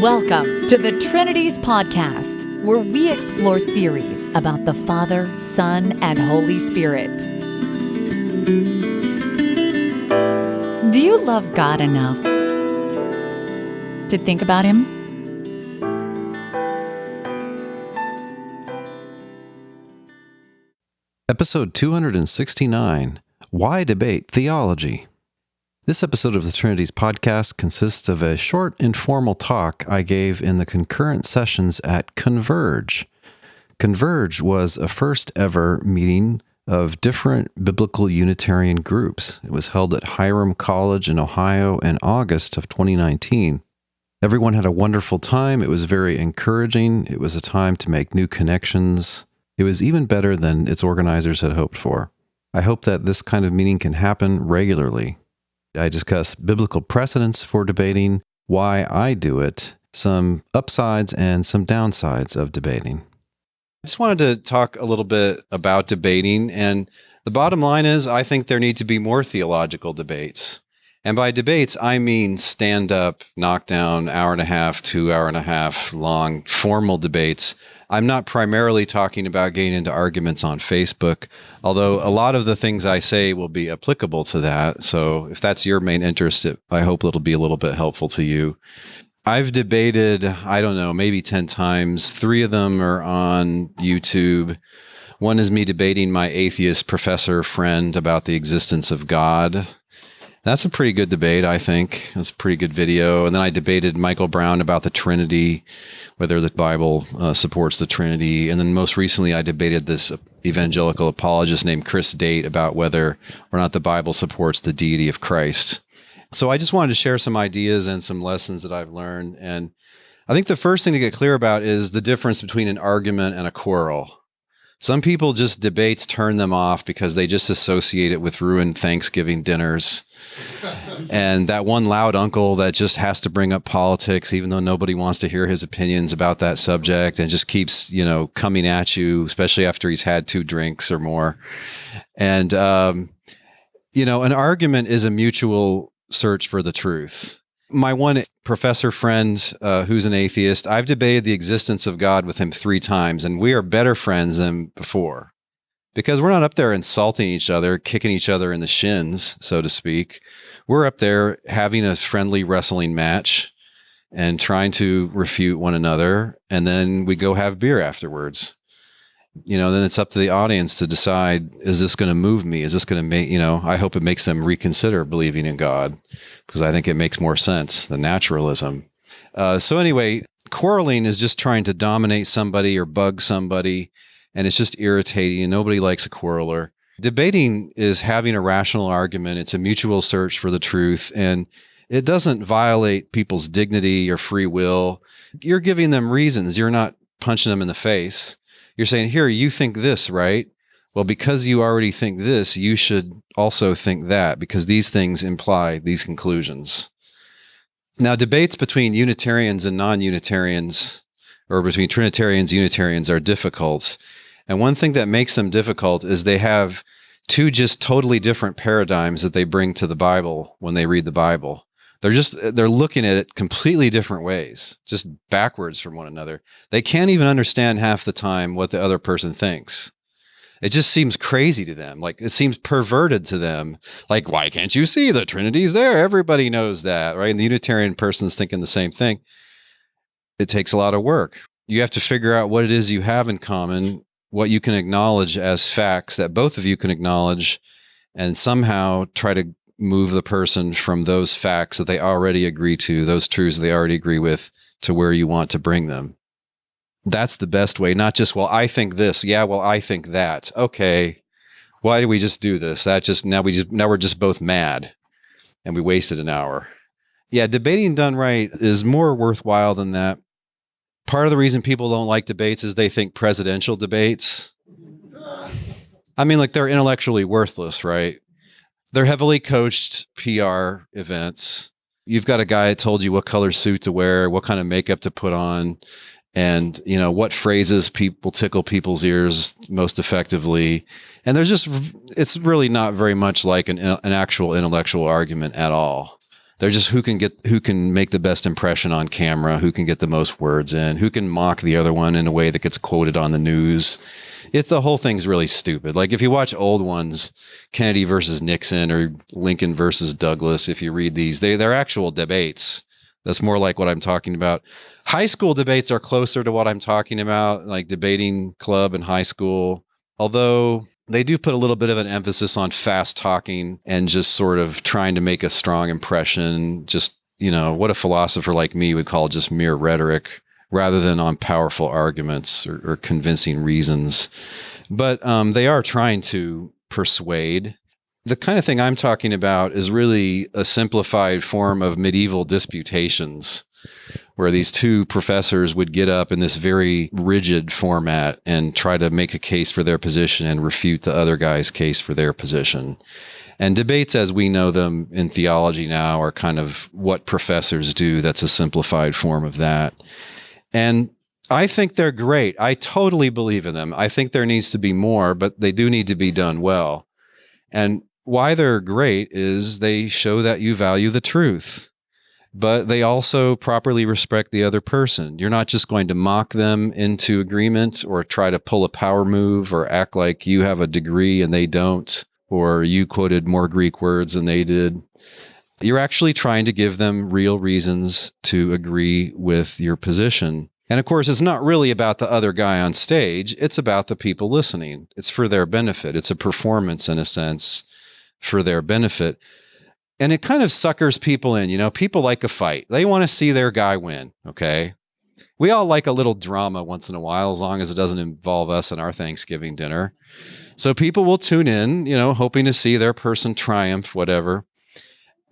Welcome to the Trinities podcast, where we explore theories about the Father, Son, and Holy Spirit. Do you love God enough to think about Him? Episode 269, Why Debate Theology? This episode of the Trinities podcast consists of a short informal talk I gave in the concurrent sessions at Converge. Converge was a first ever meeting of different biblical Unitarian groups. It was held at Hiram College in Ohio in August of 2019. Everyone had a wonderful time. It was very encouraging. It was a time to make new connections. It was even better than its organizers had hoped for. I hope that this kind of meeting can happen regularly. I discuss biblical precedents for debating, why I do it, some upsides and some downsides of debating. I just wanted to talk a little bit about debating, and the bottom line is I think there need to be more theological debates. And by debates, I mean stand-up, knockdown, hour and a half, 2 hour and a half long formal debates. I'm not primarily talking about getting into arguments on Facebook, although a lot of the things I say will be applicable to that. So if that's your main interest, I hope it'll be a little bit helpful to you. I've debated, I don't know, maybe 10 times. 3 of them are on YouTube. One is me debating my atheist professor friend about the existence of God. That's a pretty good debate, I think. That's a pretty good video. And then I debated Michael Brown about the Trinity, whether the Bible supports the Trinity. And then most recently, I debated this evangelical apologist named Chris Date about whether or not the Bible supports the deity of Christ. So I just wanted to share some ideas and some lessons that I've learned. And I think the first thing to get clear about is the difference between an argument and a quarrel. Some people just debates turn them off because they just associate it with ruined Thanksgiving dinners. And that one loud uncle that just has to bring up politics, even though nobody wants to hear his opinions about that subject, and just keeps, coming at you, especially after he's had 2 drinks or more. And, an argument is a mutual search for the truth. My one professor friend who's an atheist, I've debated the existence of God with him 3 times, and we are better friends than before. Because we're not up there insulting each other, kicking each other in the shins, so to speak. We're up there having a friendly wrestling match and trying to refute one another, and then we go have beer afterwards. Then it's up to the audience to decide, is this going to move me? Is this going to make, I hope it makes them reconsider believing in God, because I think it makes more sense than naturalism. So anyway, quarreling is just trying to dominate somebody or bug somebody, and it's just irritating, and nobody likes a quarreler. Debating is having a rational argument. It's a mutual search for the truth, and it doesn't violate people's dignity or free will. You're giving them reasons. You're not punching them in the face. You're saying, here, you think this, right? Well, because you already think this, you should also think that, because these things imply these conclusions. Now, debates between Unitarians and non-Unitarians, or between Trinitarians and Unitarians, are difficult. And one thing that makes them difficult is they have 2 just totally different paradigms that they bring to the Bible when they read the Bible. They're looking at it completely different ways, just backwards from one another. They can't even understand half the time what the other person thinks. It just seems crazy to them. Like, it seems perverted to them. Like, why can't you see the Trinity's there? Everybody knows that, right? And the Unitarian person's thinking the same thing. It takes a lot of work. You have to figure out what it is you have in common, what you can acknowledge as facts that both of you can acknowledge, and somehow try to move the person from those facts that they already agree to, those truths they already agree with, to where you want to bring them. That's the best way, not just, well, I think this. Yeah, well, I think that. Okay, why do we just do this? Now we're just both mad, and we wasted an hour. Yeah, debating done right is more worthwhile than that. Part of the reason people don't like debates is they think presidential debates, they're intellectually worthless, right? They're heavily coached PR events. You've got a guy that told you what color suit to wear, what kind of makeup to put on, and what phrases will tickle people's ears most effectively. And it's really not very much like an actual intellectual argument at all. They're just who can make the best impression on camera, who can get the most words in, who can mock the other one in a way that gets quoted on the news. The whole thing's really stupid. Like if you watch old ones, Kennedy versus Nixon or Lincoln versus Douglas, if you read these, they're actual debates. That's more like what I'm talking about. High school debates are closer to what I'm talking about, like debating club in high school. Although they do put a little bit of an emphasis on fast talking and just sort of trying to make a strong impression. Just, what a philosopher like me would call just mere rhetoric rather than on powerful arguments or convincing reasons. But they are trying to persuade. The kind of thing I'm talking about is really a simplified form of medieval disputations, where these two professors would get up in this very rigid format and try to make a case for their position and refute the other guy's case for their position. And debates as we know them in theology now are kind of what professors do. That's a simplified form of that. And I think they're great. I totally believe in them. I think there needs to be more, but they do need to be done well. And why they're great is they show that you value the truth, but they also properly respect the other person. You're not just going to mock them into agreement or try to pull a power move or act like you have a degree and they don't, or you quoted more Greek words than they did. You're actually trying to give them real reasons to agree with your position. And of course, it's not really about the other guy on stage. It's about the people listening. It's for their benefit. It's a performance in a sense for their benefit. And it kind of suckers people in. People like a fight. They want to see their guy win. Okay. We all like a little drama once in a while, as long as it doesn't involve us and our Thanksgiving dinner. So people will tune in, hoping to see their person triumph, whatever.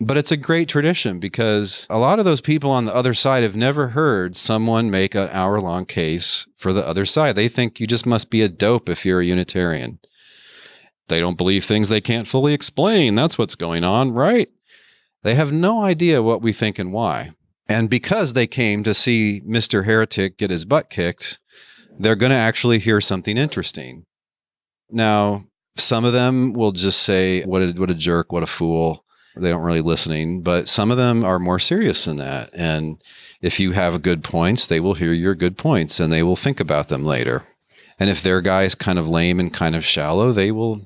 But it's a great tradition because a lot of those people on the other side have never heard someone make an hour-long case for the other side. They think you just must be a dope if you're a Unitarian. They don't believe things they can't fully explain. That's what's going on, right? They have no idea what we think and why. And because they came to see Mr. Heretic get his butt kicked, they're going to actually hear something interesting. Now, some of them will just say, what a jerk, what a fool. They don't really listening, but some of them are more serious than that. And if you have good points, they will hear your good points and they will think about them later. And if their guy is kind of lame and kind of shallow, they will,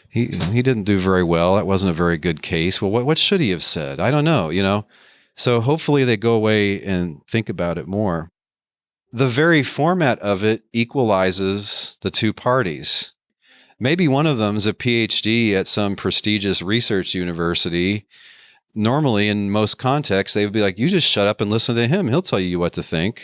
he didn't do very well. That wasn't a very good case. Well, what should he have said? I don't know, So hopefully they go away and think about it more. The very format of it equalizes the two parties. Maybe one of them is a PhD at some prestigious research university. Normally, in most contexts, they would be like, you just shut up and listen to him. He'll tell you what to think.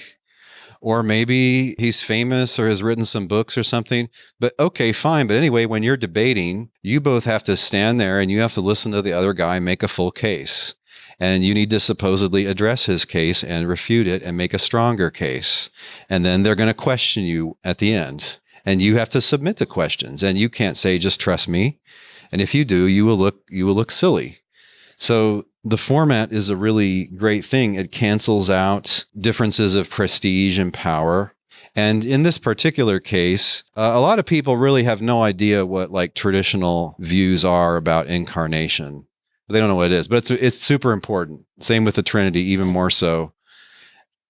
Or maybe he's famous or has written some books or something. But okay, fine. But anyway, when you're debating, you both have to stand there and you have to listen to the other guy make a full case. And you need to supposedly address his case and refute it and make a stronger case. And then they're going to question you at the end. And you have to submit the questions. And you can't say, just trust me. And if you do, you will look silly. So the format is a really great thing. It cancels out differences of prestige and power. And in this particular case, a lot of people really have no idea what like traditional views are about incarnation. They don't know what it is, but it's super important. Same with the Trinity, even more so.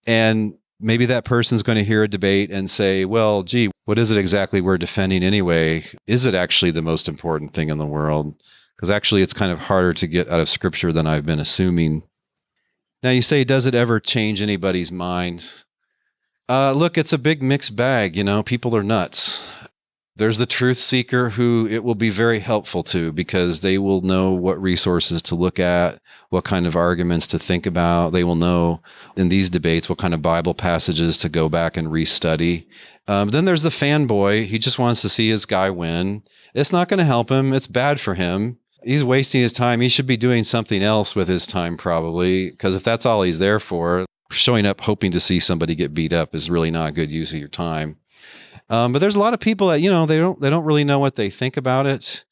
And maybe that person's going to hear a debate and say, well, gee, what is it exactly we're defending anyway? Is it actually the most important thing in the world? Because actually it's kind of harder to get out of Scripture than I've been assuming. Now you say, does it ever change anybody's mind? Look, it's a big mixed bag. People are nuts. There's the truth seeker who it will be very helpful to because they will know what resources to look at, what kind of arguments to think about. They will know in these debates what kind of Bible passages to go back and restudy. Then there's the fanboy. He just wants to see his guy win. It's not going to help him. It's bad for him. He's wasting his time. He should be doing something else with his time probably, because if that's all he's there for, showing up hoping to see somebody get beat up is really not a good use of your time. But there's a lot of people that, they don't really know what they think about it.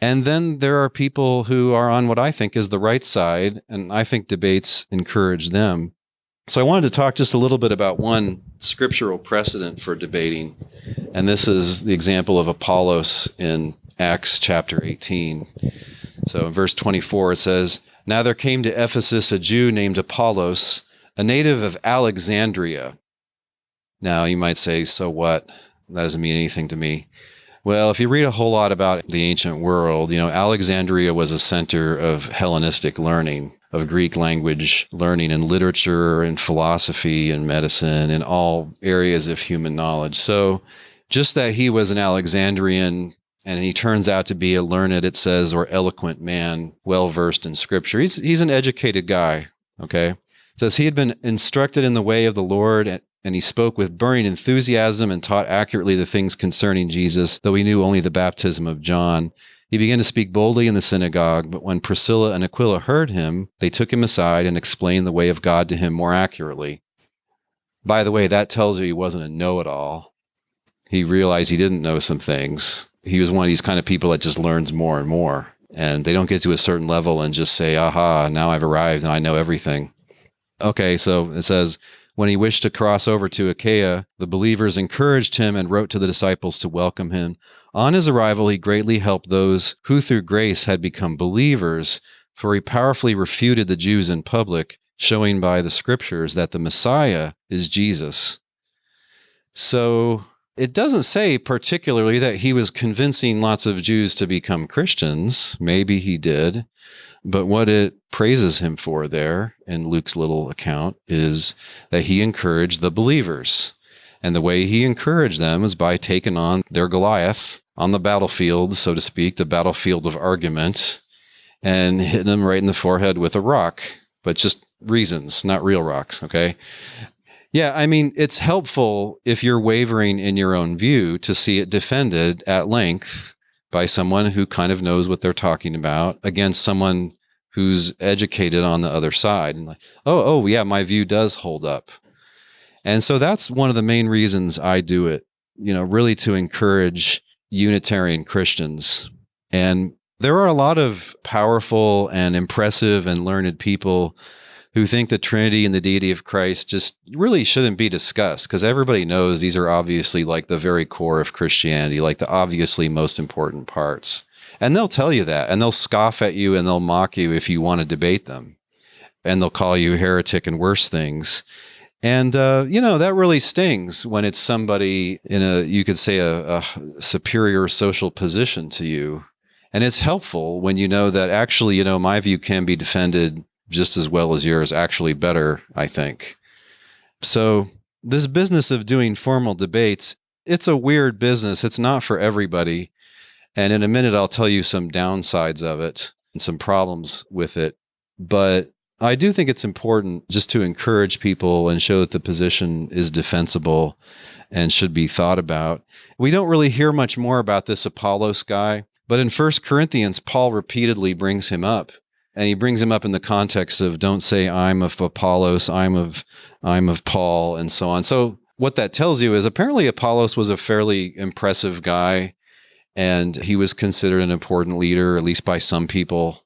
And then there are people who are on what I think is the right side, and I think debates encourage them. So I wanted to talk just a little bit about one scriptural precedent for debating. And this is the example of Apollos in Acts chapter 18. So in verse 24, it says, Now there came to Ephesus a Jew named Apollos, a native of Alexandria. Now you might say, so what? That doesn't mean anything to me. Well, if you read a whole lot about the ancient world, Alexandria was a center of Hellenistic learning, of Greek language learning and literature and philosophy and medicine and all areas of human knowledge. So just that he was an Alexandrian and he turns out to be a learned, it says, or eloquent man, well-versed in scripture. He's an educated guy, okay? It says he had been instructed in the way of the Lord, and he spoke with burning enthusiasm and taught accurately the things concerning Jesus, though he knew only the baptism of John. He began to speak boldly in the synagogue, but when Priscilla and Aquila heard him, they took him aside and explained the way of God to him more accurately. By the way, that tells you he wasn't a know-it-all. He realized he didn't know some things. He was one of these kind of people that just learns more and more, and they don't get to a certain level and just say, aha, now I've arrived and I know everything. Okay, so it says, when he wished to cross over to Achaia, the believers encouraged him and wrote to the disciples to welcome him. On his arrival, he greatly helped those who through grace had become believers, for he powerfully refuted the Jews in public, showing by the scriptures that the Messiah is Jesus. So it doesn't say particularly that he was convincing lots of Jews to become Christians. Maybe he did. But what it praises him for there in Luke's little account is that he encouraged the believers. And the way he encouraged them is by taking on their Goliath on the battlefield, so to speak, the battlefield of argument, and hitting them right in the forehead with a rock, but just reasons, not real rocks, okay? Yeah, I mean, it's helpful if you're wavering in your own view to see it defended at length by someone who kind of knows what they're talking about against someone who's educated on the other side. And like, oh, yeah, my view does hold up. And so that's one of the main reasons I do it, really to encourage Unitarian Christians. And there are a lot of powerful and impressive and learned people who think the Trinity and the deity of Christ just really shouldn't be discussed, because everybody knows these are obviously like the very core of Christianity, like the obviously most important parts. And they'll tell you that, and they'll scoff at you and they'll mock you if you want to debate them. And they'll call you heretic and worse things. And, that really stings when it's somebody in you could say a superior social position to you. And it's helpful when you know that actually, my view can be defended just as well as yours, actually better, I think. So this business of doing formal debates, it's a weird business. It's not for everybody. And in a minute, I'll tell you some downsides of it and some problems with it. But I do think it's important just to encourage people and show that the position is defensible and should be thought about. We don't really hear much more about this Apollos guy, but in 1 Corinthians, Paul repeatedly brings him up. And he brings him up in the context of don't say I'm of Apollos, I'm of Paul, and so on. So what that tells you is apparently Apollos was a fairly impressive guy, and he was considered an important leader, at least by some people.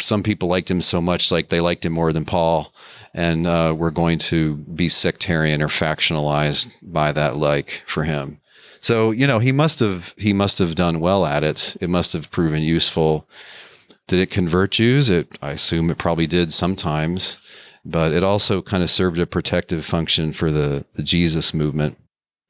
Some people liked him so much, like they liked him more than Paul, and were going to be sectarian or factionalized by that like for him. So, he must have done well at it. It must have proven useful. Did it convert Jews? I assume it probably did sometimes, but it also kind of served a protective function for the Jesus movement.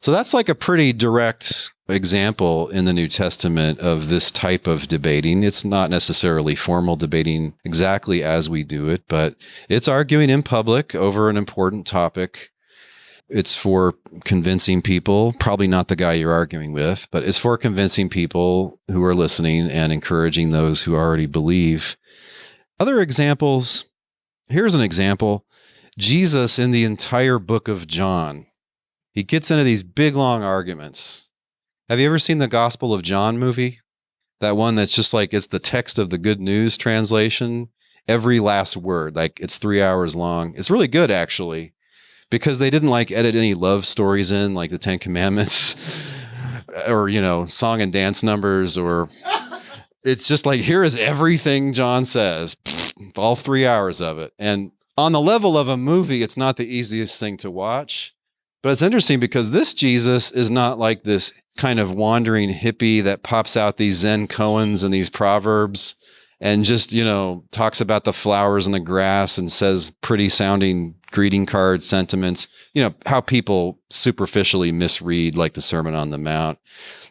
So that's like a pretty direct example in the New Testament of this type of debating. It's not necessarily formal debating exactly as we do it, but it's arguing in public over an important topic. It's for convincing people, probably not the guy you're arguing with, but it's for convincing people who are listening and encouraging those who already believe. Other examples, here's an example. Jesus in the entire book of John, he gets into these big, long arguments. Have you ever seen the Gospel of John movie? That one that's just like, it's the text of the Good News translation. Every last word, like it's 3 hours long. It's really good, actually. Because they didn't edit any love stories in, like the Ten Commandments or, song and dance numbers, or it's just like, here is everything John says, all 3 hours of it. And on the level of a movie, it's not the easiest thing to watch. But it's interesting because this Jesus is not like this kind of wandering hippie that pops out these Zen koans and these proverbs and just, talks about the flowers and the grass and says pretty sounding greeting card sentiments, how people superficially misread like the Sermon on the Mount.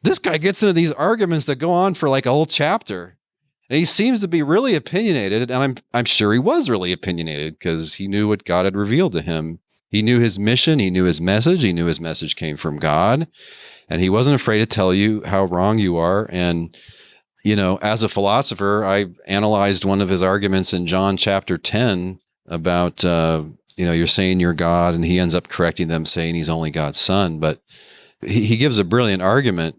This guy gets into these arguments that go on for like a whole chapter. And he seems to be really opinionated. And I'm sure he was really opinionated because he knew what God had revealed to him. He knew his mission. He knew his message. He knew his message came from God. And he wasn't afraid to tell you how wrong you are. And as a philosopher, I analyzed one of his arguments in John chapter 10 about, you're saying you're God, and he ends up correcting them, saying he's only God's son. But he gives a brilliant argument.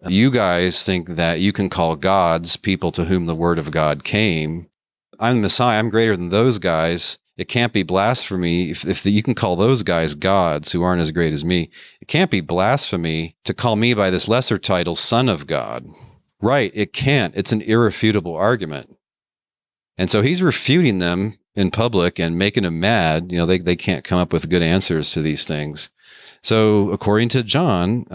You guys think that you can call gods people to whom the word of God came. I'm the Messiah. I'm greater than those guys. It can't be blasphemy if you can call those guys gods who aren't as great as me. It can't be blasphemy to call me by this lesser title, Son of God. Right, it can't. It's an irrefutable argument. And so he's refuting them in public and making them mad. They can't come up with good answers to these things. So according to John,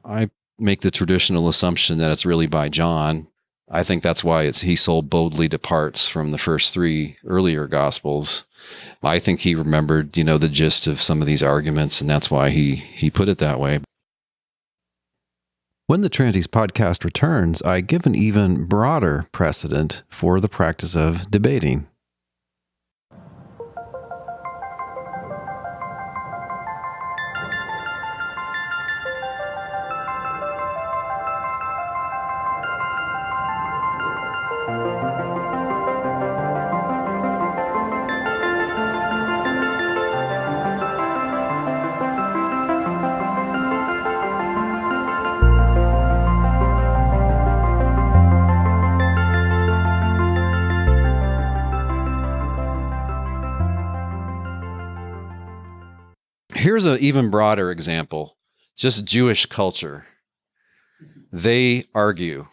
I make the traditional assumption that it's really by John. I think that's why he so boldly departs from the first three earlier Gospels. I think he remembered, the gist of some of these arguments, and that's why he put it that way. When the Trinities podcast returns, I give an even broader precedent for the practice of debating. Here's an even broader example, just Jewish culture. They argue.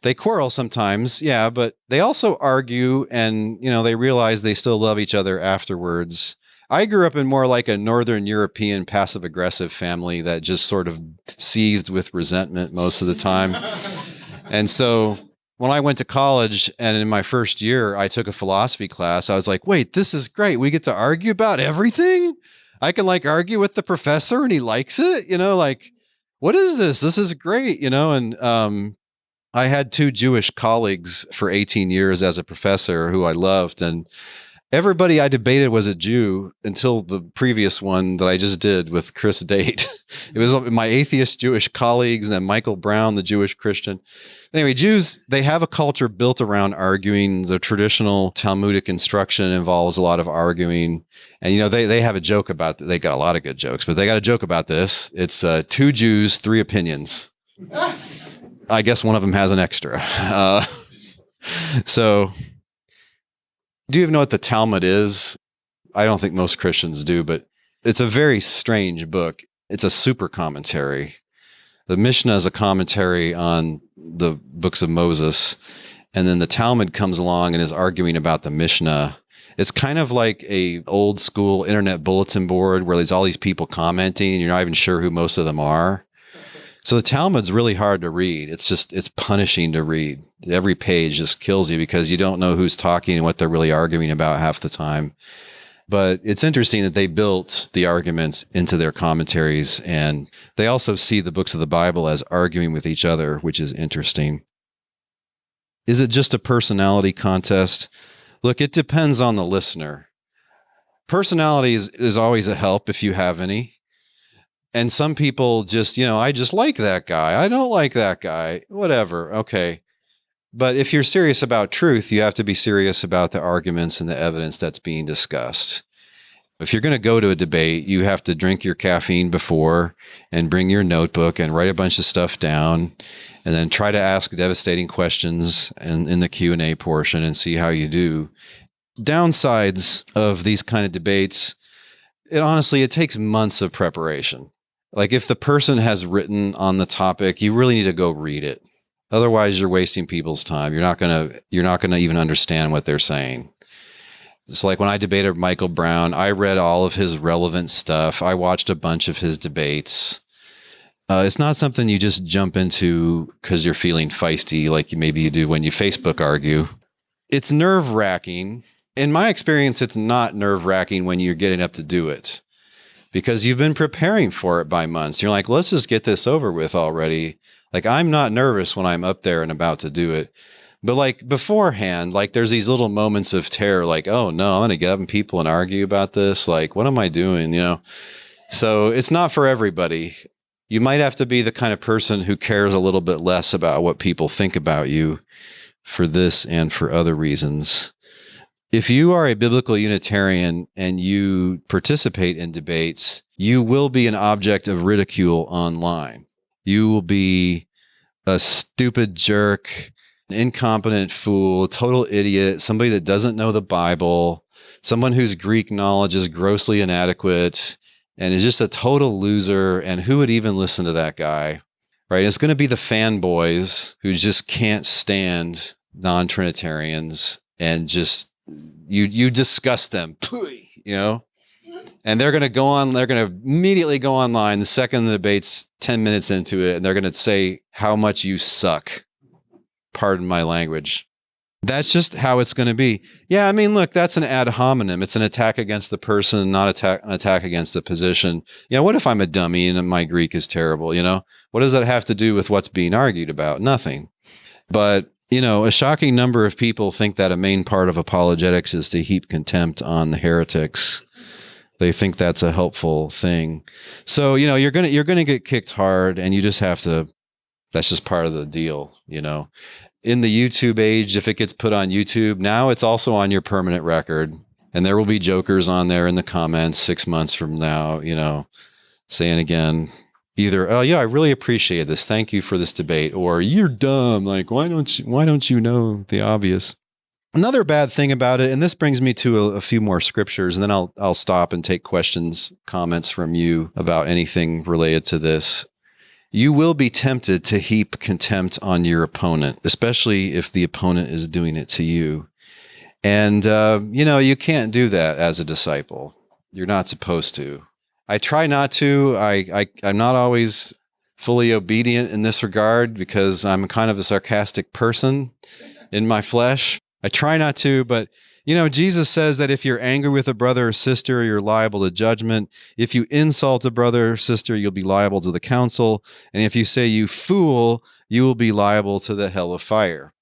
They quarrel sometimes, yeah, but they also argue and, they realize they still love each other afterwards. I grew up in more like a Northern European passive-aggressive family that just sort of seethed with resentment most of the time. And so when I went to college and in my first year, I took a philosophy class, I was like, wait, this is great. We get to argue about everything? I can argue with the professor and he likes it, what is this? This is great, and I had two Jewish colleagues for 18 years as a professor who I loved, and everybody I debated was a Jew until the previous one that I just did with Chris Date. It was my atheist Jewish colleagues and then Michael Brown, the Jewish Christian. Anyway, Jews, they have a culture built around arguing. The traditional Talmudic instruction involves a lot of arguing. And, they have a joke about that. They got a lot of good jokes, but they got a joke about this. It's 2 Jews, 3 opinions. I guess one of them has an extra. So do you even know what the Talmud is? I don't think most Christians do, but it's a very strange book. It's a super commentary. The Mishnah is a commentary on the books of Moses, and then the Talmud comes along and is arguing about the Mishnah. It's kind of like a old school internet bulletin board where there's all these people commenting and you're not even sure who most of them are. So the Talmud's really hard to read. It's punishing to read. Every page just kills you because you don't know who's talking and what they're really arguing about half the time. But it's interesting that they built the arguments into their commentaries, and they also see the books of the Bible as arguing with each other, which is interesting. Is it just a personality contest? Look, it depends on the listener. Personality is always a help if you have any. And some people just, I just like that guy. I don't like that guy. Whatever. Okay. But if you're serious about truth, you have to be serious about the arguments and the evidence that's being discussed. If you're going to go to a debate, you have to drink your caffeine before and bring your notebook and write a bunch of stuff down and then try to ask devastating questions in the Q&A portion and see how you do. Downsides of these kind of debates, it takes months of preparation. Like if the person has written on the topic, you really need to go read it. Otherwise, you're wasting people's time. You're not gonna even understand what they're saying. It's like when I debated Michael Brown, I read all of his relevant stuff. I watched a bunch of his debates. It's not something you just jump into because you're feeling feisty like maybe you do when you Facebook argue. It's nerve-wracking. In my experience, it's not nerve-wracking when you're getting up to do it because you've been preparing for it by months. You're like, let's just get this over with already. Like, I'm not nervous when I'm up there and about to do it. But like beforehand, like there's these little moments of terror, like, oh no, I'm going to get up and people and argue about this. Like, what am I doing? So it's not for everybody. You might have to be the kind of person who cares a little bit less about what people think about you for this and for other reasons. If you are a biblical Unitarian and you participate in debates, you will be an object of ridicule online. You will be a stupid jerk, an incompetent fool, a total idiot, somebody that doesn't know the Bible, someone whose Greek knowledge is grossly inadequate and is just a total loser. And who would even listen to that guy, right? It's going to be the fanboys who just can't stand non-Trinitarians and just, you disgust them, and they're going to immediately go online the second the debate's 10 minutes into it, and they're going to say how much you suck. Pardon my language. That's just how it's going to be. Yeah, I mean, look, that's an ad hominem. It's an attack against the person, not an attack against the position. What if I'm a dummy and my Greek is terrible? What does that have to do with what's being argued about? Nothing. But, a shocking number of people think that a main part of apologetics is to heap contempt on the heretics. They think that's a helpful thing. So, you're going to get kicked hard, and you just have to, that's just part of the deal, In the YouTube age, if it gets put on YouTube, now it's also on your permanent record. And there will be jokers on there in the comments 6 months from now, saying again, either, oh yeah, I really appreciate this. Thank you for this debate. Or you're dumb. Like, why don't you know the obvious? Another bad thing about it, and this brings me to a few more scriptures, and then I'll stop and take questions, comments from you about anything related to this. You will be tempted to heap contempt on your opponent, especially if the opponent is doing it to you. And, you can't do that as a disciple. You're not supposed to. I try not to. I'm not always fully obedient in this regard because I'm kind of a sarcastic person in my flesh. I try not to, but Jesus says that if you're angry with a brother or sister, you're liable to judgment. If you insult a brother or sister, you'll be liable to the council. And if you say you fool, you will be liable to the hell of fire.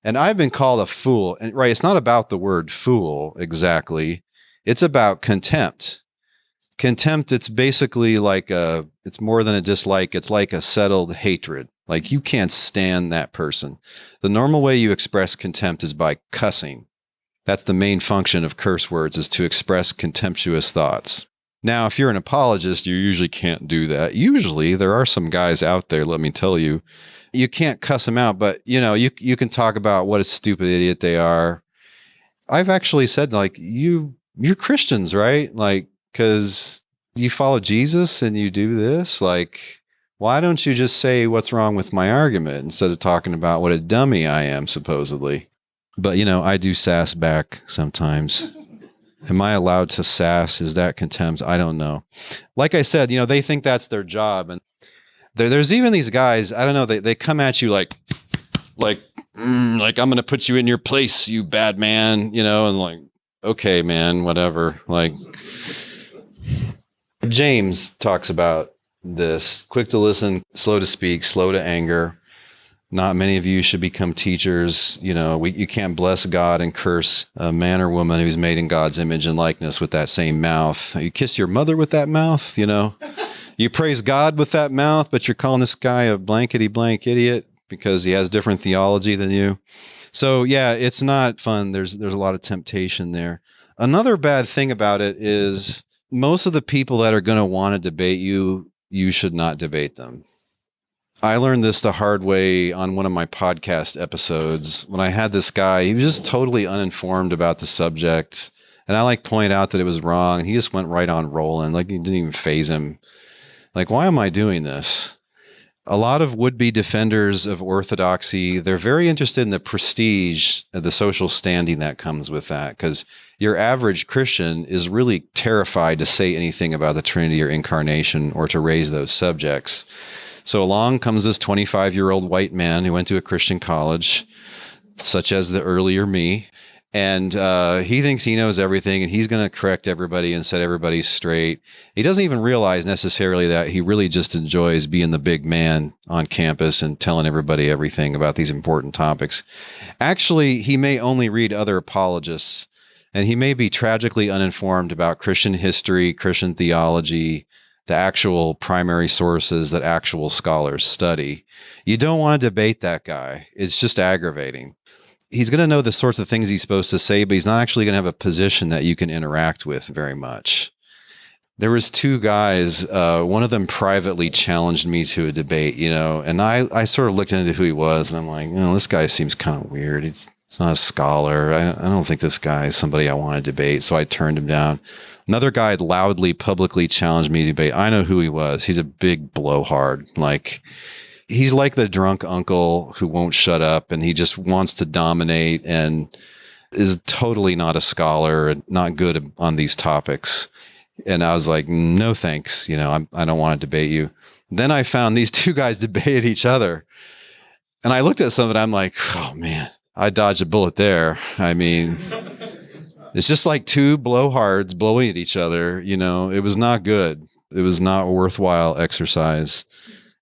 And I've been called a fool. And right, it's not about the word fool exactly. It's about contempt. Contempt, it's basically it's more than a dislike. It's like a settled hatred. Like you can't stand that person. The normal way you express contempt is by cussing. That's the main function of curse words, is to express contemptuous thoughts. Now, if you're an apologist, you usually can't do that. Usually, there are some guys out there, let me tell you, you can't cuss them out, but you can talk about what a stupid idiot they are. I've actually said, like, you're Christians, right? Like, because you follow Jesus and you do this, like, why don't you just say what's wrong with my argument instead of talking about what a dummy I am, supposedly? But, I do sass back sometimes. Am I allowed to sass? Is that contempt? I don't know. Like I said, they think that's their job. And there's even these guys, I don't know, they come at you like I'm going to put you in your place, you bad man, and like, okay, man, whatever. Like, James talks about this: quick to listen, slow to speak, slow to anger. Not many of you should become teachers. You can't bless God and curse a man or woman who's made in God's image and likeness with that same mouth. You kiss your mother with that mouth, You praise God with that mouth, but you're calling this guy a blankety blank idiot because he has different theology than you. So yeah, it's not fun. There's a lot of temptation there. Another bad thing about it is most of the people that are going to want to debate you should not debate them. I learned this the hard way on one of my podcast episodes when I had this guy. He was just totally uninformed about the subject. And I pointed out that it was wrong. And he just went right on rolling. Like, it didn't even faze him. Like, why am I doing this? A lot of would-be defenders of orthodoxy, they're very interested in the prestige, the social standing that comes with that, because your average Christian is really terrified to say anything about the Trinity or incarnation or to raise those subjects. So along comes this 25-year-old white man who went to a Christian college, such as the earlier me, and he thinks he knows everything, and he's going to correct everybody and set everybody straight. He doesn't even realize necessarily that he really just enjoys being the big man on campus and telling everybody everything about these important topics. Actually, he may only read other apologists, and he may be tragically uninformed about Christian history, Christian theology, the actual primary sources that actual scholars study. You don't want to debate that guy. It's just aggravating. He's going to know the sorts of things he's supposed to say, but he's not actually going to have a position that you can interact with very much. There was two guys, one of them privately challenged me to a debate, and I sort of looked into who he was, and I'm like, this guy seems kind of weird. He's not a scholar. I don't think this guy is somebody I want to debate, so I turned him down. Another guy loudly, publicly challenged me to debate. I know who he was. He's a big blowhard. He's like the drunk uncle who won't shut up, and he just wants to dominate and is totally not a scholar and not good on these topics. And I was like, no, thanks. I don't want to debate you. Then I found these two guys debated each other. And I looked at some of it. I'm like, oh man, I dodged a bullet there. I mean, it's just like two blowhards blowing at each other. It was not good. It was not a worthwhile exercise.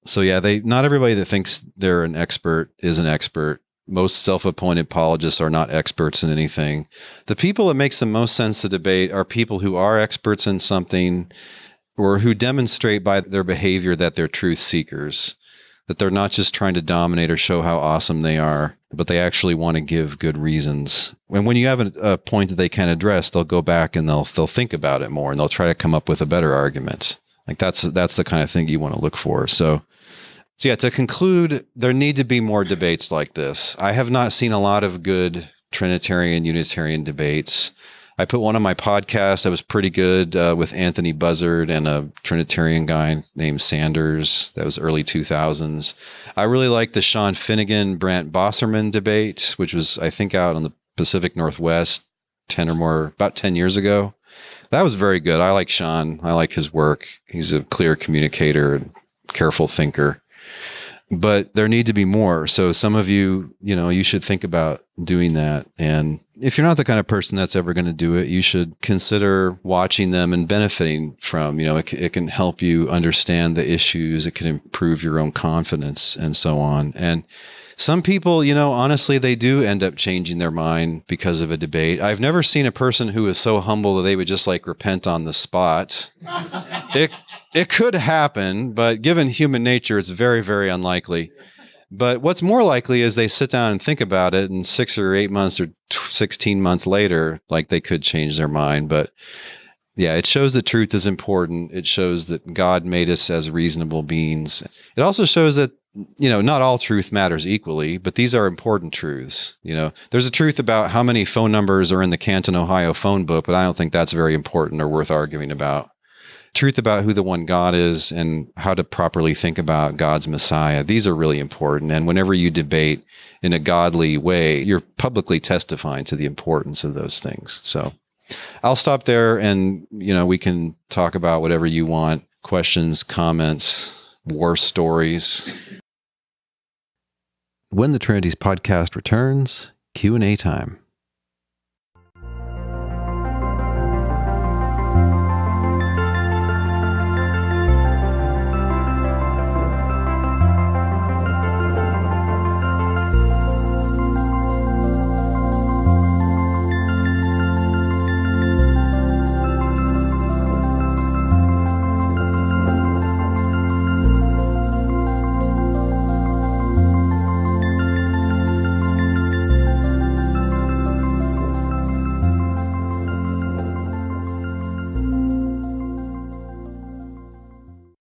So yeah, not everybody that thinks they're an expert is an expert. Most self-appointed apologists are not experts in anything. The people that makes the most sense to debate are people who are experts in something or who demonstrate by their behavior that they're truth seekers, that they're not just trying to dominate or show how awesome they are, but they actually want to give good reasons. And when you have a point that they can address, they'll go back and they'll think about it more, and they'll try to come up with a better argument. That's the kind of thing you want to look for. So yeah, to conclude, there need to be more debates like this. I have not seen a lot of good Trinitarian, Unitarian debates. I put one on my podcast that was pretty good with Anthony Buzzard and a Trinitarian guy named Sanders. That was early 2000s. I really liked the Sean Finnegan, Brant, Bosserman debate, which was, I think, out on the Pacific Northwest about 10 years ago. That was very good. I like Sean. I like his work. He's a clear communicator and careful thinker. But there need to be more. So some of you, you should think about doing that. And if you're not the kind of person that's ever going to do it, you should consider watching them and benefiting from, it can help you understand the issues. It can improve your own confidence and so on. And some people, honestly, they do end up changing their mind because of a debate. I've never seen a person who is so humble that they would just repent on the spot. It could happen, but given human nature, it's very, very unlikely. But what's more likely is they sit down and think about it, and 6 or 8 months or 16 months later, they could change their mind. But yeah, it shows that truth is important. It shows that God made us as reasonable beings. It also shows that, not all truth matters equally, but these are important truths. There's a truth about how many phone numbers are in the Canton, Ohio phone book, but I don't think that's very important or worth arguing about. Truth about who the one God is and how to properly think about God's Messiah. These are really important. And whenever you debate in a godly way, you're publicly testifying to the importance of those things. So I'll stop there, and, we can talk about whatever you want. Questions, comments, war stories. When the Trinities podcast returns, Q&A time.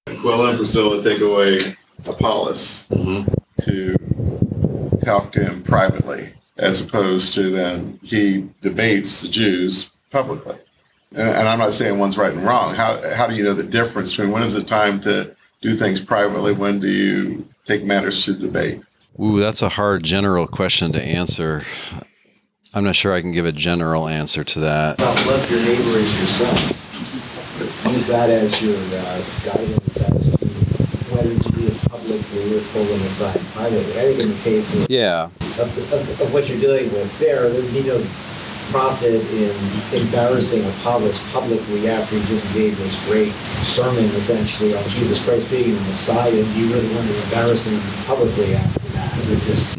Aquila and Priscilla take away Apollos to talk to him privately, as opposed to then he debates the Jews publicly. And I'm not saying one's right and wrong. How do you know the difference between when is it time to do things privately? When do you take matters to debate? Ooh, that's a hard general question to answer. I'm not sure I can give a general answer to that. Well, love your neighbor as yourself. Use that as your guidance as to whether to do it publicly or pull them aside privately. I think in the case of, of what you're dealing with there be no profit in embarrassing Apollos publicly after he just gave this great sermon essentially on Jesus Christ being the Messiah. Do you really want to embarrass him publicly after that? There's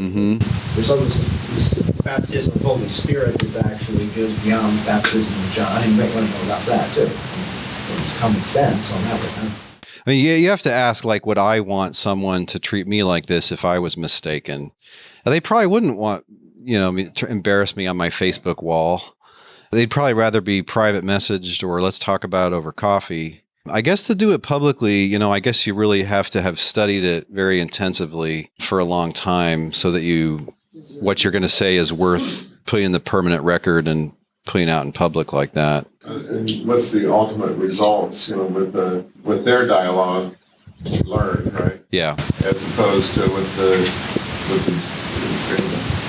this baptism of Holy Spirit is actually goes beyond baptism of John. You might want to know about that too. It's common sense on that one. I mean, you have to ask, like, would I want someone to treat me like this if I was mistaken? They probably wouldn't want, to embarrass me on my Facebook wall. They'd probably rather be private messaged or let's talk about it over coffee. I guess to do it publicly, I guess you really have to have studied it very intensively for a long time so that what you're going to say is worth putting in the permanent record and putting out in public like that. And what's the ultimate results, with their dialogue you learn, right? Yeah. As opposed to with the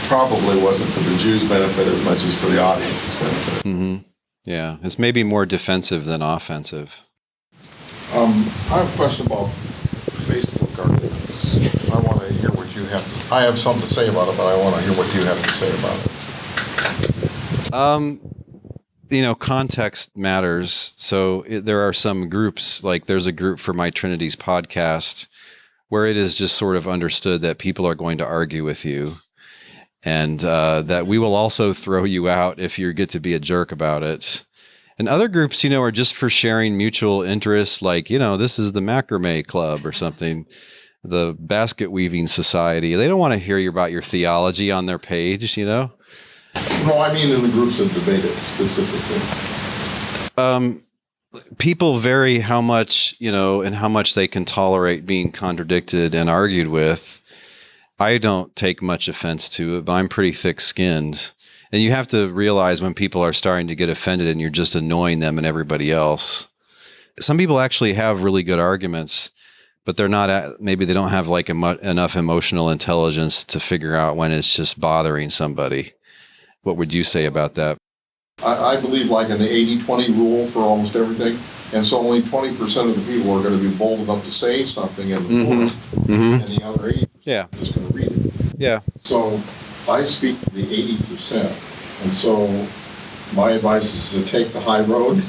probably wasn't for the Jews' benefit as much as for the audience's benefit. Mm-hmm. Yeah. It's maybe more defensive than offensive. I have a question about Facebook arguments. I want to hear what you have to. I have something to say about it, but I want to hear what you have to say about it. Context matters. So there are some groups, like there's a group for my Trinities podcast where it is just sort of understood that people are going to argue with you and that we will also throw you out if you get to be a jerk about it. And other groups, are just for sharing mutual interests, like, this is the macrame club or something, the basket weaving society. They don't want to hear about your theology on their page, No, I mean in the groups that debate it specifically. People vary how much, and how much they can tolerate being contradicted and argued with. I don't take much offense to it, but I'm pretty thick-skinned. And you have to realize when people are starting to get offended and you're just annoying them and everybody else. Some people actually have really good arguments, but they're not, maybe they don't have like enough emotional intelligence to figure out when it's just bothering somebody. What would you say about that? I believe like in the 80-20 rule for almost everything. And so only 20% of the people are going to be bold enough to say something in the forum, and the other 80% are just going to read it. Yeah. So I speak to the 80%. And so my advice is to take the high road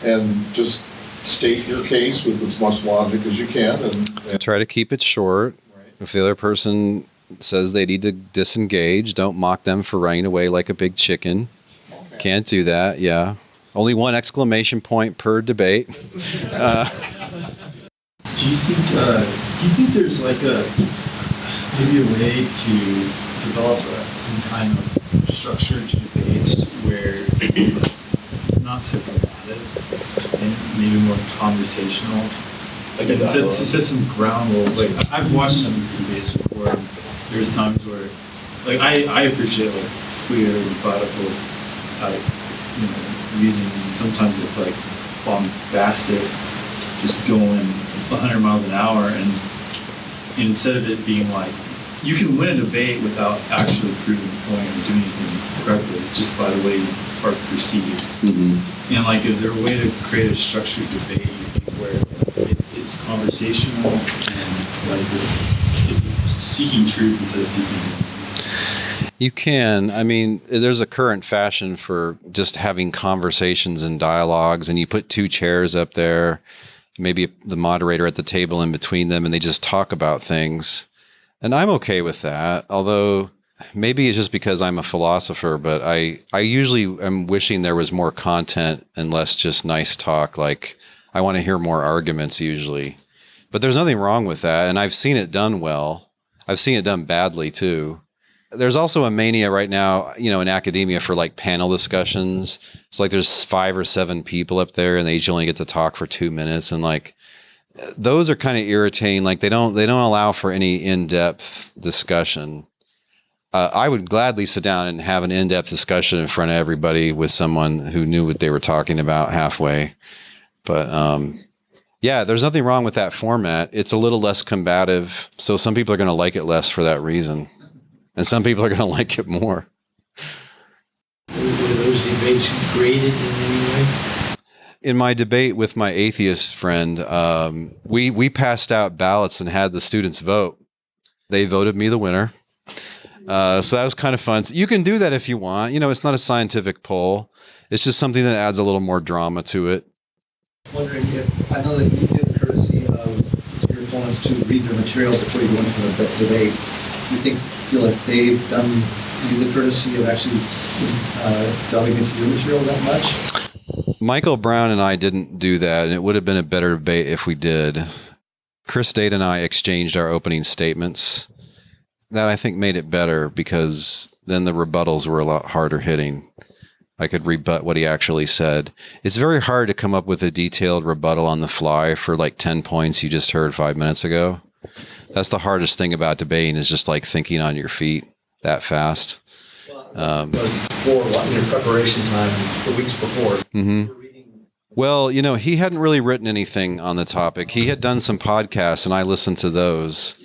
and just state your case with as much logic as you can. And try to keep it short. Right. If the other person says they need to disengage, don't mock them for running away like a big chicken. Okay. Can't do that. Yeah. Only one exclamation point per debate. Do you think there's like maybe a way to develop some kind of structure to debates where it's not so combative and maybe more conversational? Like it sets some ground rules. Like I've watched some debates before. There's times where, like I appreciate like clear, methodical type, reasoning. Sometimes it's like bombastic, just going 100 miles an hour, and instead of it being like you can win a debate without actually proving the point or doing anything correctly, just by the way you are perceived. Mm-hmm. And like, is there a way to create a structured debate where it's conversational and like it's seeking truth instead of seeking? You can. I mean, there's a current fashion for just having conversations and dialogues, and you put two chairs up there, maybe the moderator at the table in between them, and they just talk about things. And I'm okay with that, although maybe it's just because I'm a philosopher, but I usually am wishing there was more content and less just nice talk. Like, I want to hear more arguments usually. But there's nothing wrong with that, and I've seen it done well. I've seen it done badly too. There's also a mania right now, in academia for like panel discussions. It's like there's 5 or 7 people up there and they each only get to talk for 2 minutes. And like, those are kind of irritating. Like they don't allow for any in-depth discussion. I would gladly sit down and have an in-depth discussion in front of everybody with someone who knew what they were talking about halfway. But Yeah, there's nothing wrong with that format. It's a little less combative, so some people are going to like it less for that reason, and some people are going to like it more. Were those debates graded in any way? In my debate with my atheist friend, we passed out ballots and had the students vote. They voted me the winner. So that was kind of fun. So you can do that if you want. You know, it's not a scientific poll. It's just something that adds a little more drama to it. Wondering if, I know that you give courtesy of your opponents to read their material before you go into the debate. Do you feel like they've done you the courtesy of actually delving into your material that much? Michael Brown and I didn't do that, and it would have been a better debate if we did. Chris Date and I exchanged our opening statements. That, I think, made it better because then the rebuttals were a lot harder hitting. I could rebut what he actually said. It's very hard to come up with a detailed rebuttal on the fly for like 10 points you just heard 5 minutes ago. That's the hardest thing about debating, is just like thinking on your feet that fast. Before what, in your preparation time, the weeks before. Mm-hmm. Well, you know, he hadn't really written anything on the topic. He had done some podcasts, and I listened to those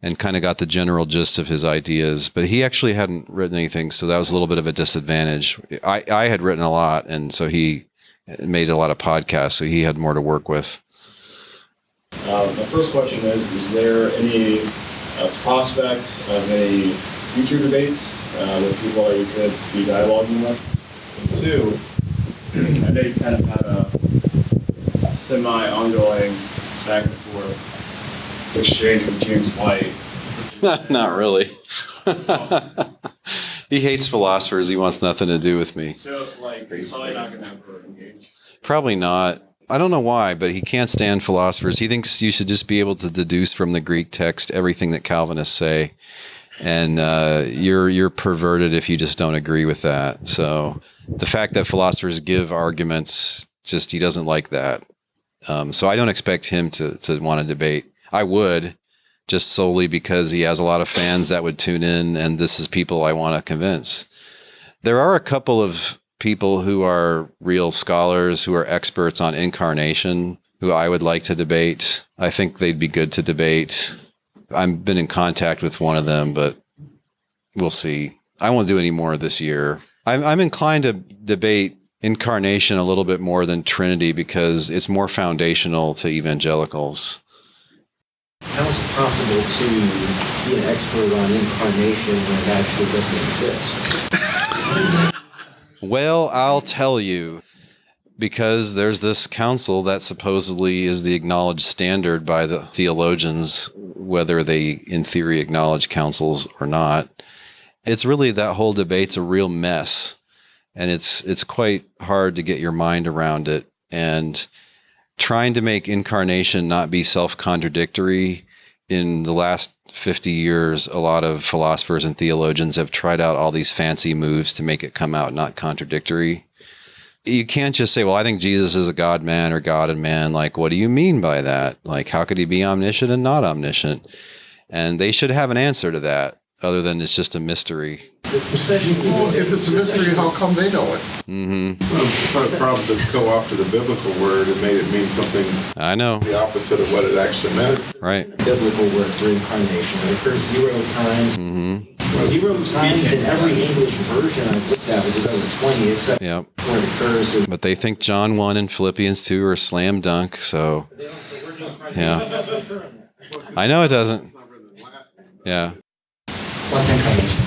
and kind of got the general gist of his ideas, but he actually hadn't written anything, so that was a little bit of a disadvantage. I had written a lot, and so he made a lot of podcasts, so he had more to work with. The first question is there any prospect of any future debates with people that you could be dialoguing with? And two, I know you kind of had a semi-ongoing back and forth exchange with James White. Not really. He hates philosophers. He wants nothing to do with me. So, like, he's probably not going to ever engage. Probably not. I don't know why, but he can't stand philosophers. He thinks you should just be able to deduce from the Greek text everything that Calvinists say. And you're perverted if you just don't agree with that. So the fact that philosophers give arguments, just he doesn't like that. So I don't expect him to want to debate. I would, just solely because he has a lot of fans that would tune in, and this is people I want to convince. There are a couple of people who are real scholars, who are experts on incarnation, who I would like to debate. I think they'd be good to debate. I've been in contact with one of them, but we'll see. I won't do any more this year. I'm inclined to debate incarnation a little bit more than Trinity because it's more foundational to evangelicals. How is it possible to be an expert on incarnation when it actually doesn't exist? Well, I'll tell you, because there's this council that supposedly is the acknowledged standard by the theologians, whether they in theory acknowledge councils or not. It's really, that whole debate's a real mess, and it's quite hard to get your mind around it. And trying to make incarnation not be self-contradictory, in the last 50 years, a lot of philosophers and theologians have tried out all these fancy moves to make it come out not contradictory. You can't just say, well, I think Jesus is a God man or God and man. Like, what do you mean by that? Like, how could he be omniscient and not omniscient? And they should have an answer to that, other than it's just a mystery. Well, if it's a mystery, how come they know it? Mm-hmm. Well, the problems have co-opted the biblical word and made it mean something I know. the opposite of what it actually meant. Right. Biblical word for incarnation. It occurs 0 times. Mm-hmm. 0 times in every English version I've looked at, which is over 20, except Yep. where it occurs in... But they think John 1 and Philippians 2 are slam dunk, so yeah. I know it doesn't. Yeah. What's incarnation?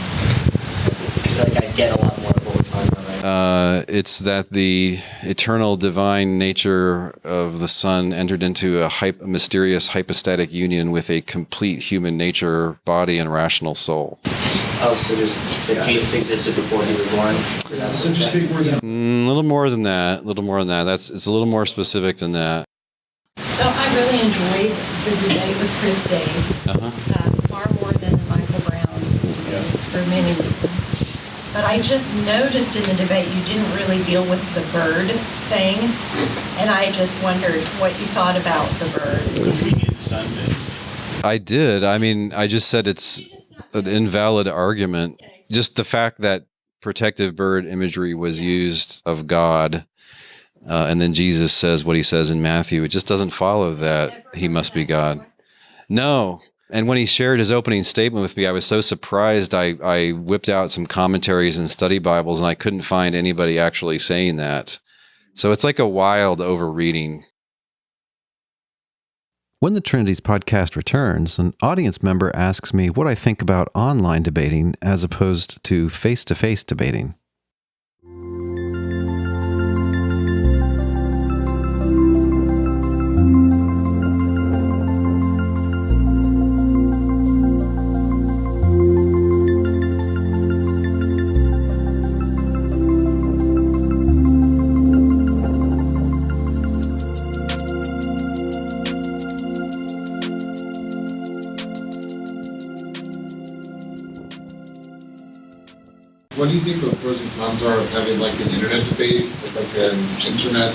I feel like I get a lot more of what we're talking about, right? It's that the eternal divine nature of the Son entered into a mysterious hypostatic union with a complete human nature, body, and rational soul. Oh, so that Jesus existed before he was born? So just speak more than... A little more than that. It's a little more specific than that. So I really enjoyed the debate with Chris Dave, far more than the Michael Brown debate, for many reasons. But I just noticed in the debate you didn't really deal with the bird thing, and I just wondered what you thought about the bird. We need Sundays. I did. I mean, I just said it's an invalid argument. Just the fact that protective bird imagery was used of God And then Jesus says what he says in Matthew. It just doesn't follow that he must be God. No. And when he shared his opening statement with me, I was so surprised. I whipped out some commentaries and study Bibles, and I couldn't find anybody actually saying that. So it's like a wild overreading. When the Trinities podcast returns, an audience member asks me what I think about online debating as opposed to face-to-face debating. What do you think the pros and cons are of having like an internet debate with like an internet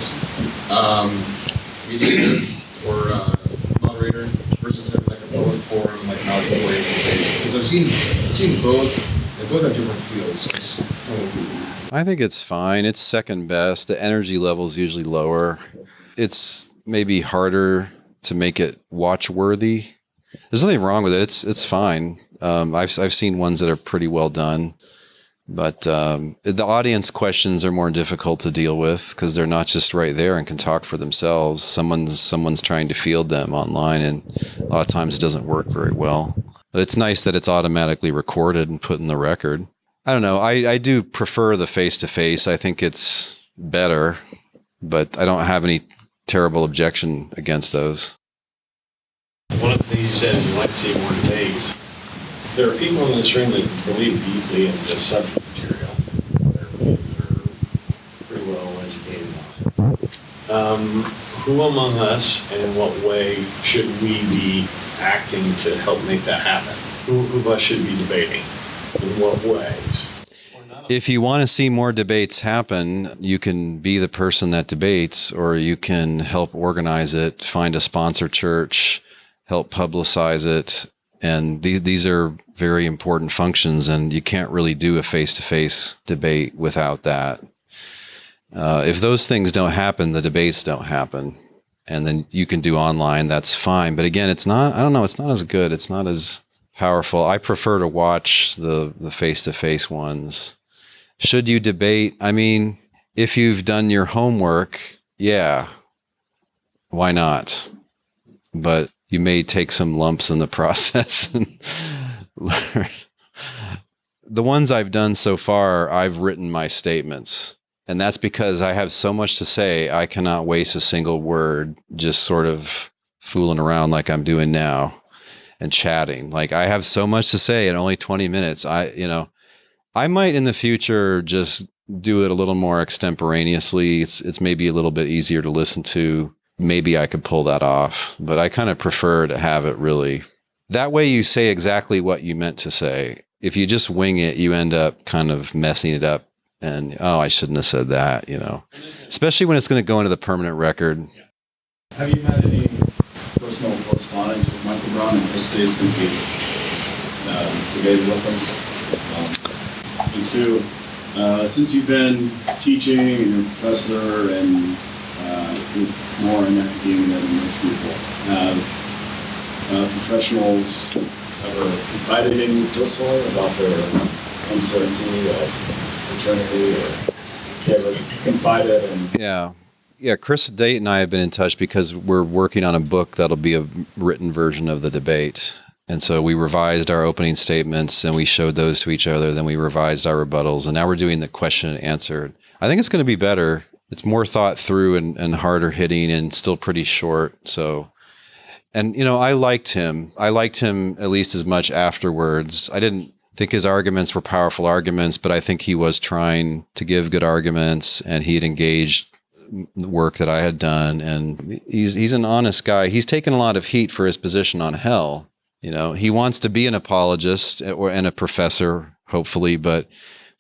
mediator or moderator versus having like a public forum like an auditorium debate? Because I've seen both. They both have different feels. I think it's fine. It's second best. The energy level is usually lower. It's maybe harder to make it watch-worthy. There's nothing wrong with it. It's fine. I've seen ones that are pretty well done. But the audience questions are more difficult to deal with because they're not just right there and can talk for themselves. Someone's trying to field them online, and a lot of times it doesn't work very well. But it's nice that it's automatically recorded and put in the record. I don't know. I do prefer the face-to-face. I think it's better, but I don't have any terrible objection against those. One of the things you said is you'd like to see more debates. There are people in this room that believe deeply in this subject material. Their views are pretty well educated on it. Who among us and in what way should we be acting to help make that happen? Who of us should be debating? In what ways? If you want to see more debates happen, you can be the person that debates, or you can help organize it, find a sponsor church, help publicize it. And these are very important functions, and you can't really do a face-to-face debate without that. If those things don't happen, the debates don't happen. And then you can do online, that's fine. But again, it's not as good. It's not as powerful. I prefer to watch the face-to-face ones. Should you debate? I mean, if you've done your homework, yeah, why not? But you may take some lumps in the process. The ones I've done so far, I've written my statements. And that's because I have so much to say, I cannot waste a single word just sort of fooling around like I'm doing now and chatting. Like, I have so much to say in only 20 minutes. I might in the future just do it a little more extemporaneously. It's maybe a little bit easier to listen to. Maybe I could pull that off, but I kind of prefer to have it really. That way you say exactly what you meant to say. If you just wing it, you end up kind of messing it up and, oh, I shouldn't have said that, especially when it's going to go into the permanent record. Have you had any personal correspondence with Michael Brown and Chris Day since you debated with him? And two, since you've been teaching and you're a professor and more in academia than most people, have professionals ever confided in you personally about their uncertainty of eternity, or ever confided in? Yeah, Chris Date and I have been in touch because we're working on a book that'll be a written version of the debate. And so we revised our opening statements and we showed those to each other. Then we revised our rebuttals, and now we're doing the question and answer. I think it's going to be better. It's more thought through and harder hitting and still pretty short. So, and I liked him. I liked him at least as much afterwards. I didn't think his arguments were powerful arguments, but I think he was trying to give good arguments, and he had engaged the work that I had done. And he's an honest guy. He's taken a lot of heat for his position on hell. He wants to be an apologist and a professor, hopefully, but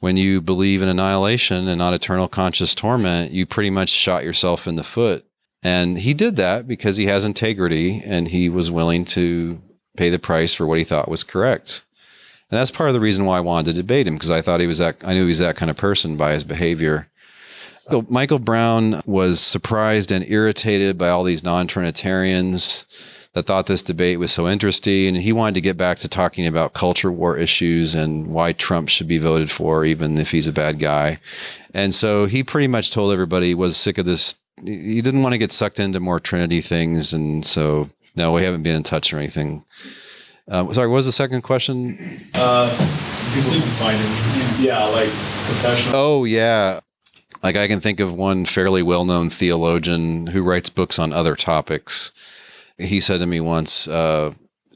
when you believe in annihilation and not eternal conscious torment, you pretty much shot yourself in the foot. And he did that because he has integrity and he was willing to pay the price for what he thought was correct. And that's part of the reason why I wanted to debate him, because I knew he was that kind of person by his behavior. Michael Brown was surprised and irritated by all these non-Trinitarians that thought this debate was so interesting, and he wanted to get back to talking about culture war issues and why Trump should be voted for, even if he's a bad guy. And so he pretty much told everybody he was sick of this. He didn't want to get sucked into more Trinity things, and so no, we haven't been in touch or anything. Sorry, what was the second question? Yeah, like professional. Oh, yeah. Like I can think of one fairly well-known theologian who writes books on other topics. He said to me once,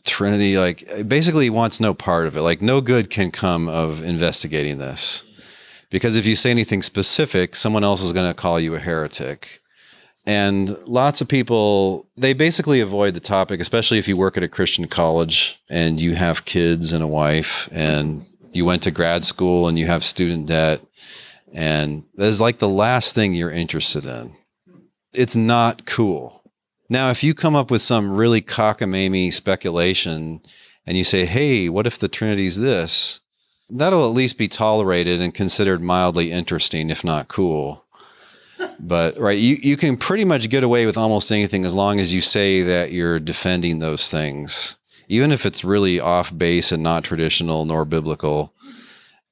Trinity, like basically wants no part of it. Like no good can come of investigating this. Because if you say anything specific, someone else is going to call you a heretic. And lots of people, they basically avoid the topic, especially if you work at a Christian college and you have kids and a wife and you went to grad school and you have student debt. And that's like the last thing you're interested in. It's not cool. Now, if you come up with some really cockamamie speculation and you say, hey, what if the Trinity's this? That'll at least be tolerated and considered mildly interesting, if not cool. But right, you can pretty much get away with almost anything as long as you say that you're defending those things, even if it's really off base and not traditional nor biblical.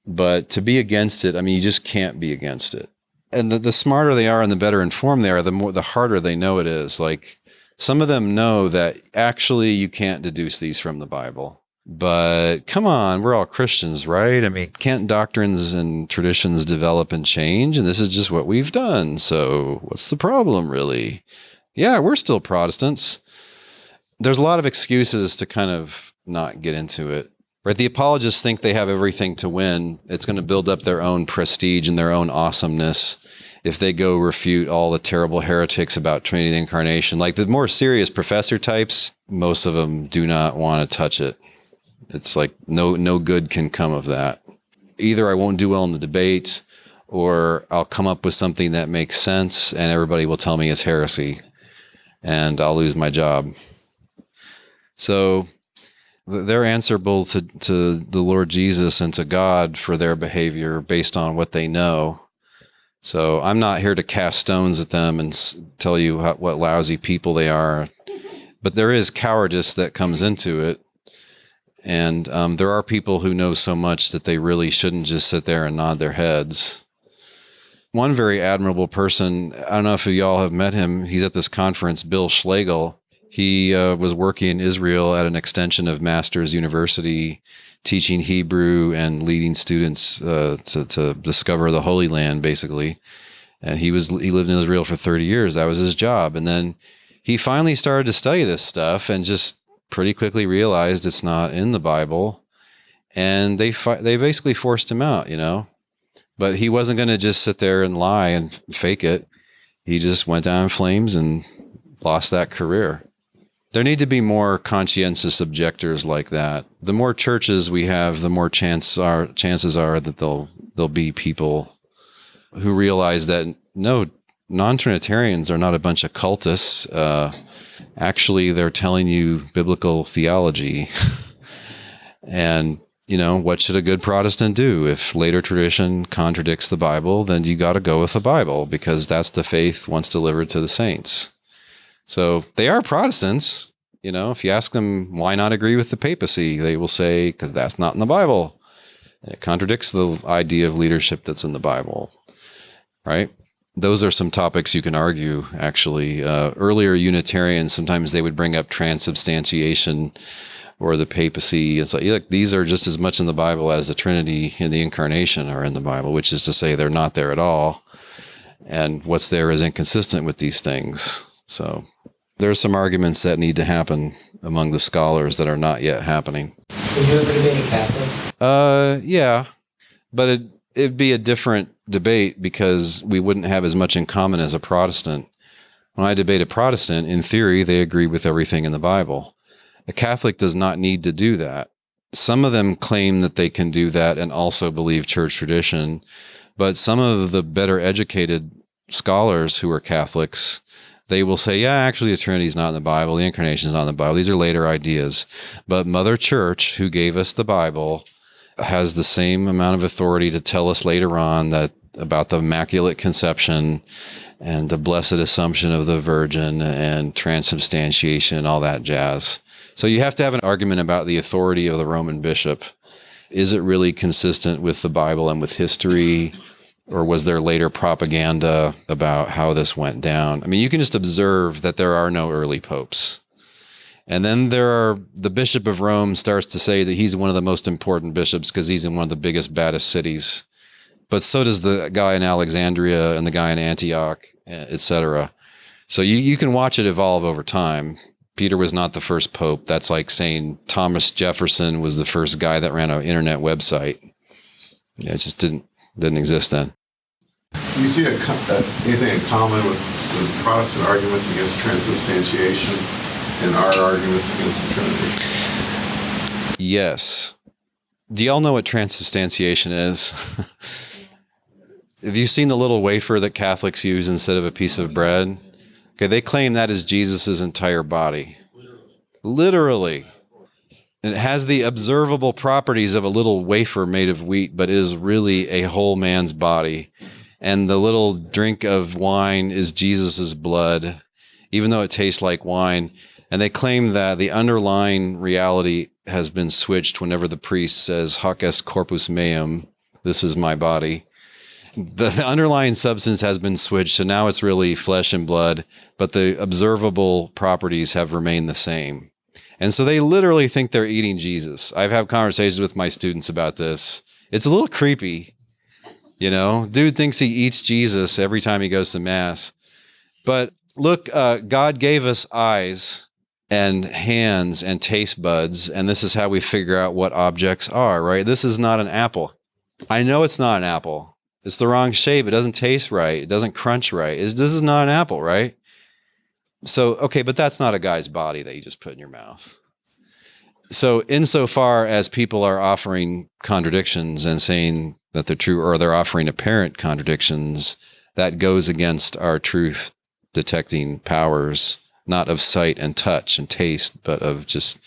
But to be against it, I mean, you just can't be against it. And the smarter they are and the better informed they are, the harder they know it is. Like some of them know that actually you can't deduce these from the Bible. But come on, we're all Christians, right? I mean, can't doctrines and traditions develop and change? And this is just what we've done. So what's the problem, really? Yeah, we're still Protestants. There's a lot of excuses to kind of not get into it, right? The apologists think they have everything to win. It's going to build up their own prestige and their own awesomeness if they go refute all the terrible heretics about Trinity and the Incarnation. Like the more serious professor types, most of them do not want to touch it. It's like no good can come of that. Either I won't do well in the debate, or I'll come up with something that makes sense and everybody will tell me it's heresy and I'll lose my job. So they're answerable to the Lord Jesus and to God for their behavior based on what they know. So I'm not here to cast stones at them and tell you what lousy people they are. But there is cowardice that comes into it. And there are people who know so much that they really shouldn't just sit there and nod their heads. One very admirable person, I don't know if y'all have met him, he's at this conference, Bill Schlegel. He was working in Israel at an extension of Masters University, teaching Hebrew and leading students to discover the Holy Land, basically. And he lived in Israel for 30 years. That was his job. And then he finally started to study this stuff and just pretty quickly realized it's not in the Bible, and they basically forced him out, you know. But he wasn't going to just sit there and lie and fake it. He just went down in flames and lost that career. There need to be more conscientious objectors like that. The more churches we have, the more chances are that there'll be people who realize that no, non-Trinitarians are not a bunch of cultists. Actually, they're telling you biblical theology. And, you know, what should a good Protestant do? If later tradition contradicts the Bible, then you got to go with the Bible, because that's the faith once delivered to the saints. So they are Protestants. You know, if you ask them why not agree with the papacy, they will say, because that's not in the Bible. It contradicts the idea of leadership that's in the Bible, right? Those are some topics you can argue, actually. Earlier Unitarians, sometimes they would bring up transubstantiation or the papacy. It's like, look, these are just as much in the Bible as the Trinity and the Incarnation are in the Bible, which is to say they're not there at all. And what's there is inconsistent with these things. So there's some arguments that need to happen among the scholars that are not yet happening. Would you ever debate a Catholic? Yeah, but it'd be a different debate because we wouldn't have as much in common as a Protestant. When I debate a Protestant, in theory, they agree with everything in the Bible. A Catholic does not need to do that. Some of them claim that they can do that and also believe church tradition, but some of the better educated scholars who are Catholics, they will say, yeah, actually the Trinity is not in the Bible, the Incarnation is not in the Bible, these are later ideas. But Mother Church, who gave us the Bible, has the same amount of authority to tell us later on that about the Immaculate Conception and the Blessed Assumption of the Virgin and transubstantiation and all that jazz. So you have to have an argument about the authority of the Roman bishop. Is it really consistent with the Bible and with history? Or was there later propaganda about how this went down? I mean, you can just observe that there are no early popes. And then the Bishop of Rome starts to say that he's one of the most important bishops because he's in one of the biggest, baddest cities. But so does the guy in Alexandria and the guy in Antioch, etc. So you can watch it evolve over time. Peter was not the first pope. That's like saying Thomas Jefferson was the first guy that ran an internet website. Yeah, it just didn't exist then. Do you see anything in common with the Protestant arguments against transubstantiation and our arguments against the Trinity? Yes. Do y'all know what transubstantiation is? Have you seen the little wafer that Catholics use instead of a piece of bread? Okay, they claim that is Jesus' entire body. Literally. And it has the observable properties of a little wafer made of wheat, but is really a whole man's body. And the little drink of wine is Jesus' blood, even though it tastes like wine. And they claim that the underlying reality has been switched whenever the priest says, hoc est corpus meum, this is my body. The underlying substance has been switched, so now it's really flesh and blood, but the observable properties have remained the same. And so they literally think they're eating Jesus. I've had conversations with my students about this. It's a little creepy. You know, dude thinks he eats Jesus every time he goes to Mass. But look, God gave us eyes and hands and taste buds, and this is how we figure out what objects are, right? This is not an apple. I know it's not an apple. It's the wrong shape. It doesn't taste right. It doesn't crunch right. This is not an apple, right? So, okay, but that's not a guy's body that you just put in your mouth. So insofar as people are offering contradictions and saying that they're true, or they're offering apparent contradictions, that goes against our truth detecting powers, not of sight and touch and taste, but of just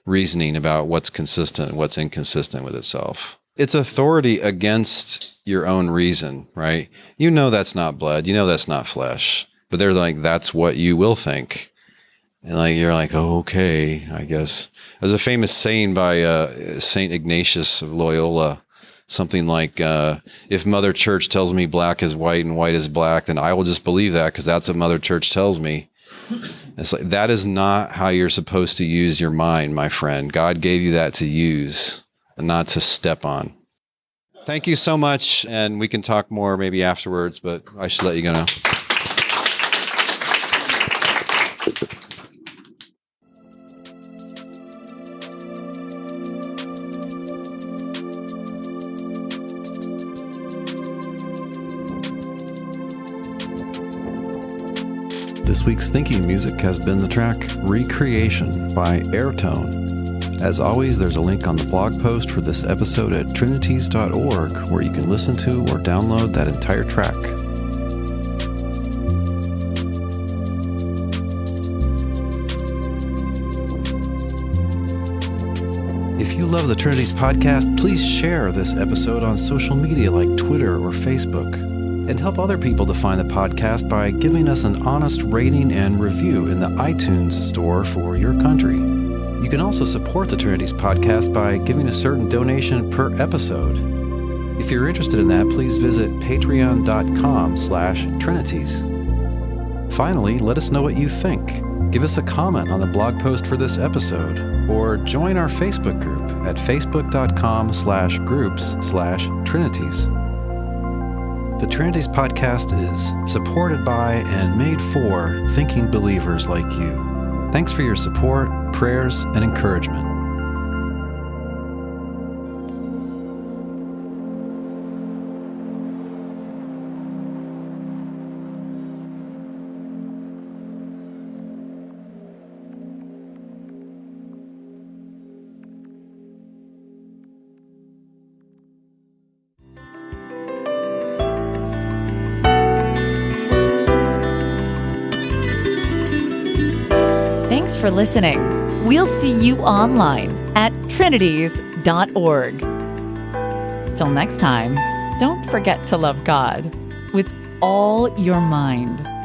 reasoning about what's consistent and what's inconsistent with itself. It's authority against your own reason, right? You know that's not blood. You know that's not flesh. But they're like, that's what you will think. And like you're like, oh, okay, I guess. There's a famous saying by St. Ignatius of Loyola, something like, if Mother Church tells me black is white and white is black, then I will just believe that because that's what Mother Church tells me. It's like, that is not how you're supposed to use your mind, my friend. God gave you that to use and not to step on. Thank you so much, and we can talk more maybe afterwards, but I should let you go now. This week's thinking music has been the track Recreation by Airtone. As always, there's a link on the blog post for this episode at trinities.org where you can listen to or download that entire track. If you love the Trinities podcast, please share this episode on social media like Twitter or Facebook. And help other people to find the podcast by giving us an honest rating and review in the iTunes store for your country. You can also support the Trinities podcast by giving a certain donation per episode. If you're interested in that, please visit patreon.com/Trinities. Finally, let us know what you think. Give us a comment on the blog post for this episode, or join our Facebook group at facebook.com/groups/Trinities. The Trinities podcast is supported by and made for thinking believers like you. Thanks for your support, prayers, and encouragement. Thanks for listening. We'll see you online at trinities.org. Till next time. Don't forget to love God with all your mind.